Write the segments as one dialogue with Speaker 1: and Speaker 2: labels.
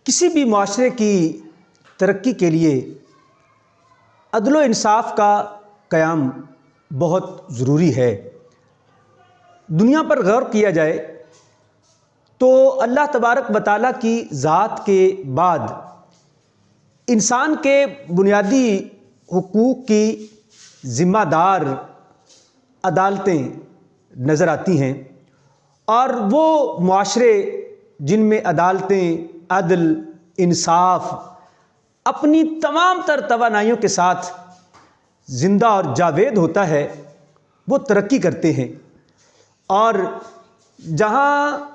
Speaker 1: किसी भी माशरे की तरक्की के लिए अदल व इंसाफ का क़याम बहुत ज़रूरी है। दुनिया पर गौर किया जाए तो अल्लाह तबारक व तआला की ज़ात के बाद इंसान के बुनियादी हुकूक़ की ज़िम्मेदार अदालतें नज़र आती हैं, और वो मुआशरे जिनमें अदालतें अदल इंसाफ अपनी तमाम तर तवानाइयों के साथ ज़िंदा और जावेद होता है, वो तरक्की करते हैं। और जहाँ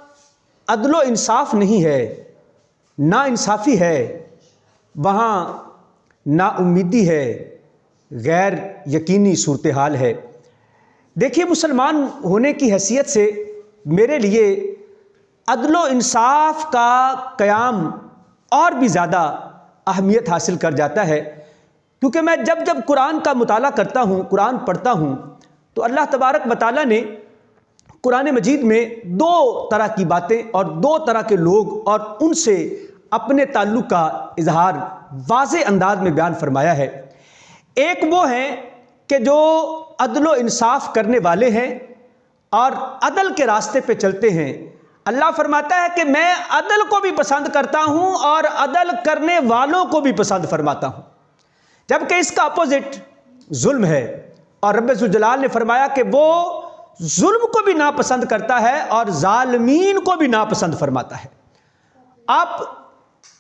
Speaker 1: अदल व इंसाफ नहीं है, ना इंसाफ़ी है, वहाँ नाउम्मीदी है, गैर यकीनी सूरत हाल है। देखिए, मुसलमान होने की हैसियत से मेरे लिए अदल व इंसाफ का क़याम और भी ज़्यादा अहमियत हासिल कर जाता है, क्योंकि मैं जब जब कुरान का मुताला करता हूँ, कुरान पढ़ता हूँ, तो अल्लाह तबारक व तआला ने कुरान मजीद में दो तरह की बातें और दो तरह के लोग और उनसे अपने ताल्लुक़ का इजहार वाज़ेह अंदाज में बयान फरमाया है। एक वो हैं कि जो अदल व इंसाफ करने वाले हैं और अदल के रास्ते पे चलते हैं। अल्लाह फरमाता है कि मैं अदल को भी पसंद करता हूँ और अदल करने वालों को भी पसंद फरमाता हूँ, जबकि इसका अपोजिट जुल्म है। और रब्बे ज़ुल जलाल ने फरमाया कि वो जुल्म को भी नापसंद करता है और जालिमीन को भी नापसंद फरमाता है। आप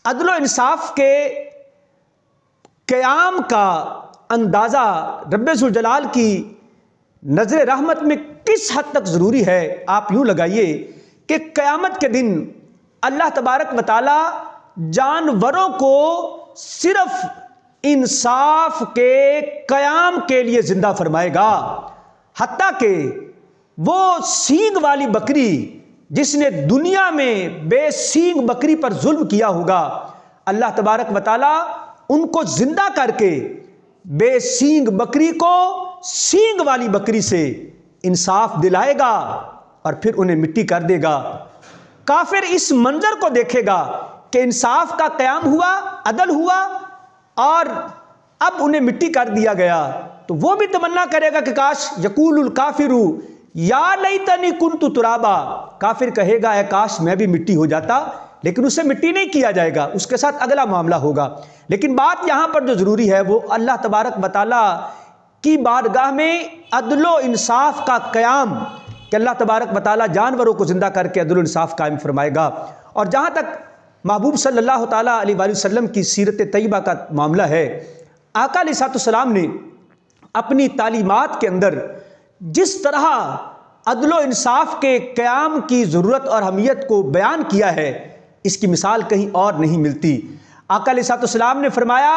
Speaker 1: अदल व इंसाफ के क़याम का अंदाज़ा रब्बे ज़ुल जलाल की नज़र रहमत में किस हद तक ज़रूरी है, आप यूँ लगाइए कि क़यामत के दिन अल्लाह तबारक व तआला जानवरों को सिर्फ इंसाफ के क़याम के लिए ज़िंदा फरमाएगा। हत्ता कि वो सींग वाली बकरी जिसने दुनिया में बेसींग बकरी पर जुल्म किया होगा, अल्लाह तबारक व तआला उनको ज़िंदा करके बेसींग बकरी को सींग वाली बकरी से इंसाफ दिलाएगा और फिर उन्हें मिट्टी कर देगा। काफिर इस मंजर को देखेगा कि इंसाफ का क़याम हुआ, अदल हुआ और अब उन्हें मिट्टी कर दिया गया, तो वो भी तमन्ना करेगा कि काश यकूलुल काफिरू या लैतनी कुन्तु तुराबा। काफिर कहेगा है काश मैं भी मिट्टी हो जाता, लेकिन उसे मिट्टी नहीं किया जाएगा, उसके साथ अगला मामला होगा। लेकिन बात यहाँ पर जो ज़रूरी है वो अल्लाह तबारक व तआला की बारगाह में अदल व इंसाफ का क़याम, कि अल्लाह तबारक व तआला जानवरों को ज़िंदा करके अदल व इंसाफ कायम फरमाएगा। और जहाँ तक महबूब सल्लल्लाहु तआला अलैहि वसल्लम की सीरत तय्यबा का मामला है, आका अलैहिस्सलाम ने अपनी तालीमात के अंदर जिस तरह अदल व इंसाफ के क़याम की ज़रूरत और अहमियत को बयान किया है, इसकी मिसाल कहीं और नहीं मिलती। आका अलैहिस्सलाम ने फरमाया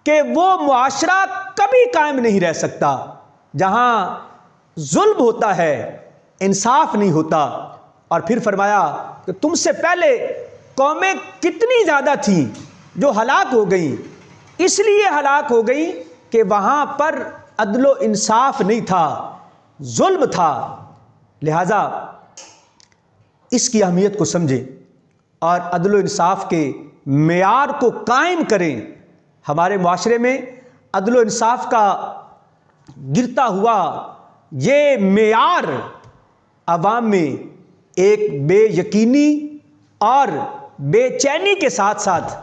Speaker 1: कि वो मुआशरा कभी कायम नहीं रह सकता जहाँ जुल्म होता है, इंसाफ नहीं होता। और फिर फरमाया कि तुमसे पहले कौमें कितनी ज़्यादा थीं जो हलाक हो गई, इसलिए हलाक हो गई कि वहाँ पर अदल व इंसाफ नहीं था, जुल्म था। लिहाजा इसकी अहमियत को समझें और अदल व इंसाफ के मेयार को कायम करें। हमारे मुआशरे में अदल व इंसाफ का गिरता हुआ ये मेयार अवाम में एक बेयकीनी और बेचैनी के साथ साथ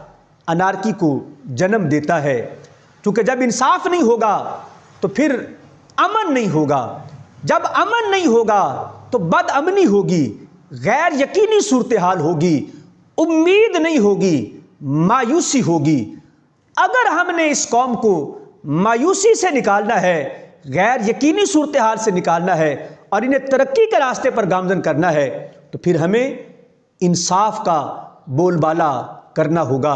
Speaker 1: अनारकी को जन्म देता है, क्योंकि जब इंसाफ नहीं होगा तो फिर अमन नहीं होगा, जब अमन नहीं होगा तो बदअमनी होगी, गैर यकीनी सूरत हाल होगी, उम्मीद नहीं होगी, मायूसी होगी। अगर हमने इस कौम को मायूसी से निकालना है, गैर यकीनी सूरत हाल से निकालना है और इन्हें तरक्की के रास्ते पर गामजन करना है, तो फिर हमें इंसाफ का बोलबाला करना होगा।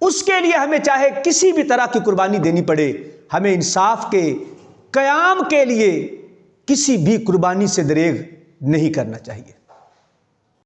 Speaker 1: उसके लिए हमें चाहे किसी भी तरह की कुर्बानी देनी पड़े, हमें इंसाफ के क़याम के लिए किसी भी कुर्बानी से दरेग नहीं करना चाहिए।